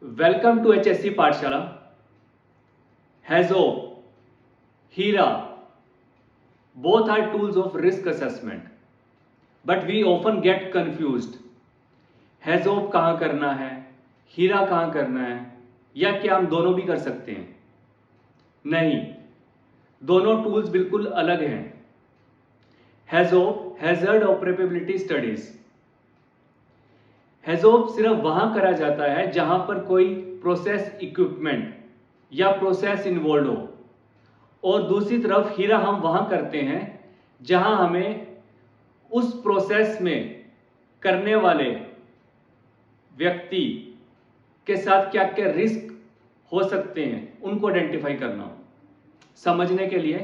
Welcome to HSC Pathshala. HAZOP, HERA, both are tools of risk assessment, but we often get confused. HAZOP कहाँ करना है, HERA कहाँ करना है, या क्या हम दोनों भी कर सकते हैं? नहीं, दोनों टूल्स बिल्कुल अलग हैं. HAZOP, Hazard Operability Studies. HAZOP सिर्फ वहां करा जाता है जहां पर कोई प्रोसेस इक्विपमेंट या प्रोसेस इन्वॉल्व हो, और दूसरी तरफ हीरा हम वहां करते हैं जहां हमें उस प्रोसेस में करने वाले व्यक्ति के साथ क्या क्या रिस्क हो सकते हैं उनको आइडेंटिफाई करना हो. समझने के लिए,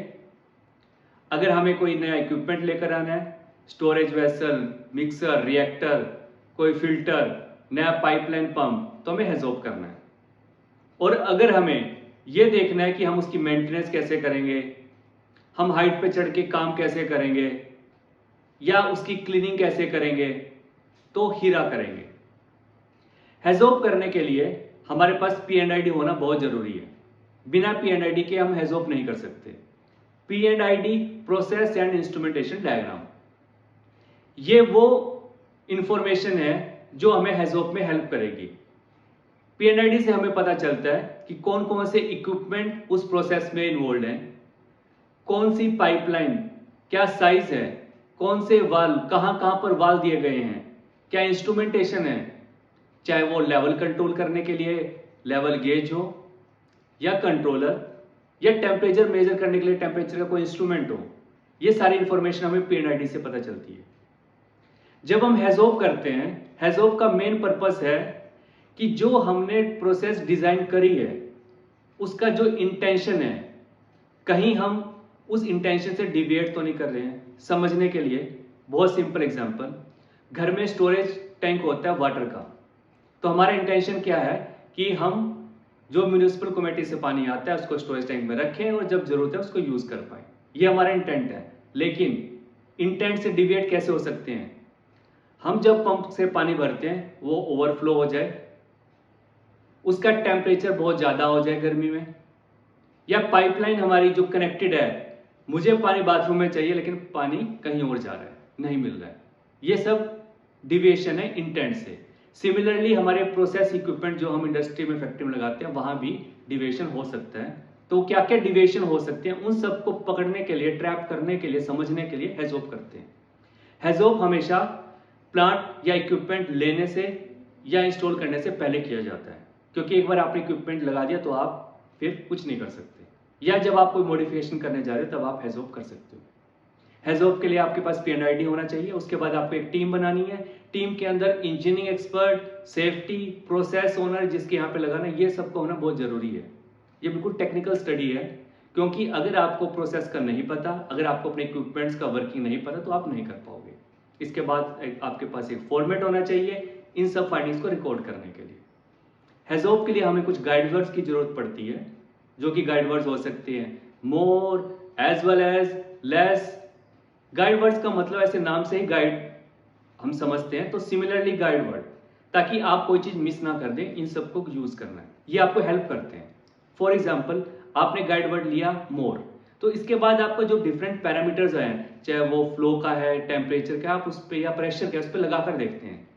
अगर हमें कोई नया इक्विपमेंट लेकर आना है, स्टोरेज वेसल, मिक्सर, रिएक्टर, कोई फिल्टर, नया पाइपलाइन पंप, तो हमें HAZOP करना है. और अगर हमें यह देखना है कि हम उसकी मेंटेनेंस कैसे करेंगे, हम हाइट पे चढ़ के काम कैसे करेंगे, या उसकी क्लीनिंग कैसे करेंगे, तो हीरा करेंगे. HAZOP करने के लिए हमारे पास P&ID होना बहुत जरूरी है. बिना P&ID के हम HAZOP नहीं कर सकते. P&ID, process and instrumentation diagram, ये वो इंफॉर्मेशन है जो हमें HAZOP में हेल्प करेगी. P&ID से हमें पता चलता है कि कौन कौन से इक्विपमेंट उस प्रोसेस में इन्वॉल्व हैं, कौन सी पाइपलाइन, क्या साइज है, कौन से वाल्व, कहां पर वाल्व दिए गए हैं, क्या इंस्ट्रूमेंटेशन है, चाहे वो लेवल कंट्रोल करने के लिए लेवल गेज हो, या कंट्रोलर, या टेम्परेचर मेजर करने के लिए टेम्परेचर का कोई इंस्ट्रूमेंट हो. ये सारी इंफॉर्मेशन हमें P&ID से पता चलती है. जब हम HAZOP करते हैं, HAZOP का मेन पर्पस है कि जो हमने प्रोसेस डिजाइन करी है उसका जो इंटेंशन है, कहीं हम उस इंटेंशन से डिविएट तो नहीं कर रहे हैं. समझने के लिए बहुत सिंपल एग्जांपल, घर में स्टोरेज टैंक होता है वाटर का, तो हमारा इंटेंशन क्या है कि हम जो म्यूनिसिपल कमेटी से पानी आता है उसको स्टोरेज टैंक में रखें और जब जरूरत है उसको यूज कर पाए. ये हमारा इंटेंट है. लेकिन इंटेंट से डिविएट कैसे हो सकते हैं? हम जब पंप से पानी भरते हैं वो ओवरफ्लो हो जाए, उसका टेम्परेचर बहुत ज्यादा हो जाए गर्मी में, या पाइपलाइन हमारी जो कनेक्टेड है, मुझे पानी बाथरूम में चाहिए लेकिन पानी कहीं और जा रहा है, नहीं मिल रहा है. ये सब डिविएशन है इंटेंट से. सिमिलरली हमारे प्रोसेस इक्विपमेंट जो हम इंडस्ट्री में, फैक्ट्री में लगाते हैं, वहां भी डिविएशन हो सकता है. तो क्या क्या डिविएशन हो सकते हैं, उन सबको पकड़ने के लिए, ट्रैप करने के लिए, समझने के लिए HAZOP करते हैं. HAZOP हमेशा प्लांट या इक्विपमेंट लेने से या इंस्टॉल करने से पहले किया जाता है, क्योंकि एक बार आपने इक्विपमेंट लगा दिया तो आप फिर कुछ नहीं कर सकते, या जब आप कोई मॉडिफिकेशन करने जा रहे हो तब आप HAZOP कर सकते हो. HAZOP के लिए आपके पास P&ID होना चाहिए. उसके बाद आपको एक टीम बनानी है. टीम के अंदर engineering expert, safety, process owner जिसके यहाँ पे लगाना, ये सबको होना बहुत जरूरी है. ये बिल्कुल टेक्निकल स्टडी है, क्योंकि अगर आपको प्रोसेस का नहीं पता, अगर आपको अपने इक्विपमेंट्स का वर्किंग नहीं पता, तो आप नहीं कर पाओगे. इसके बाद आपके पास एक फॉर्मेट होना चाहिए इन सब फाइंडिंग्स को रिकॉर्ड करने के लिए. HAZOP के लिए हमें कुछ गाइडवर्ड्स की जरूरत पड़ती है, जो कि गाइडवर्ड्स हो सकते हैं मोर, एज वेल एज, लेस. गाइडवर्ड्स का मतलब ऐसे नाम से ही गाइड हम समझते हैं, तो सिमिलरली गाइडवर्ड, ताकि आप कोई चीज मिस ना कर दें, इन सबको यूज करना है. ये आपको हेल्प करते हैं. फॉर एग्जाम्पल, आपने गाइडवर्ड लिया मोर, तो इसके बाद आपको जो डिफरेंट पैरामीटर्स हैं, चाहे वो फ्लो का है, टेम्परेचर का, आप उस पर, या प्रेशर का, उस पर लगाकर देखते हैं.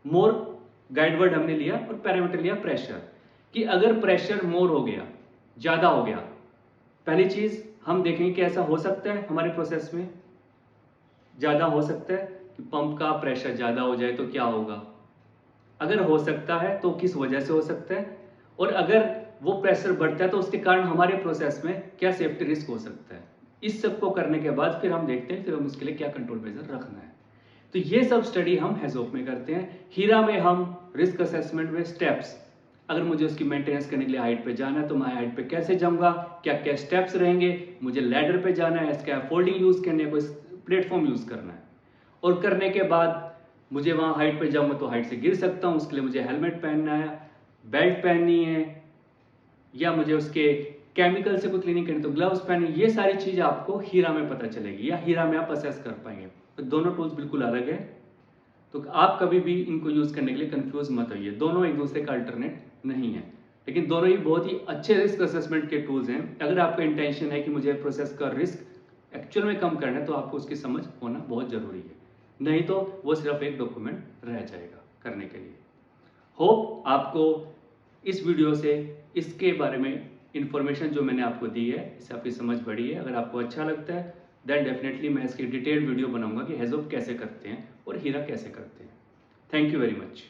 मोर गाइडवर्ड हमने लिया और पैरामीटर लिया प्रेशर, कि अगर प्रेशर मोर हो गया, ज्यादा हो गया, पहली चीज हम देखेंगे कि ऐसा हो सकता है हमारे प्रोसेस में. ज्यादा हो सकता है कि पंप का प्रेशर ज्यादा हो जाए तो क्या होगा, अगर हो सकता है तो किस वजह से हो सकता है, और अगर वो प्रेशर बढ़ता है तो उसके कारण हमारे प्रोसेस में क्या सेफ्टी रिस्क हो सकता है. इस सब को करने के बाद फिर हम देखते हैं फिर हम उसके लिए क्या कंट्रोल मेजर रखना है. तो ये सब स्टडी हम HAZOP में करते हैं. हीरा में हम रिस्क असेसमेंट में स्टेप्स, अगर मुझे उसकी मेंटेनेंस करने के लिए हाइट पे जाना है तो मैं हाइट पे कैसे जाऊंगा, क्या क्या स्टेप्स रहेंगे, मुझे लैडर पे जाना है, क्या फोल्डिंग यूज करनी है, कोई प्लेटफॉर्म यूज करना है, और करने के बाद मुझे वहां हाइट पे जाऊंगा तो हाइट से गिर सकता हूं, उसके लिए मुझे हेलमेट पहनना है, बेल्ट पहननी है, या मुझे उसके केमिकल से कोई क्लीनिंग करनी तो ग्लव्स पहने. ये सारी चीज आपको हीरा में पता चलेगी, या हीरा में आप असेस कर पाएंगे. तो दोनों टूल्स बिल्कुल अलग है, तो आप कभी भी इनको यूज करने के लिए कंफ्यूज मत होइए. दोनों एक दूसरे का अल्टरनेट नहीं है, लेकिन दोनों ही बहुत ही अच्छे रिस्क असेसमेंट के टूल्स हैं। अगर आपका इंटेंशन है कि मुझे प्रोसेस का रिस्क एक्चुअल में कम करना है तो आपको उसकी समझ होना बहुत ज़रूरी है, नहीं तो वो सिर्फ एक डॉक्यूमेंट रह जाएगा करने के लिए। होप आपको इस वीडियो से इसके बारे में इंफॉर्मेशन जो मैंने आपको दी है इससे आपकी समझ बढ़ी है। अगर आपको अच्छा लगता है देन डेफिनेटली मैं इसकी डिटेल्ड वीडियो बनाऊंगा कि हेज़ ऑफ कैसे करते हैं और हीरा कैसे करते हैं। Thank you very much.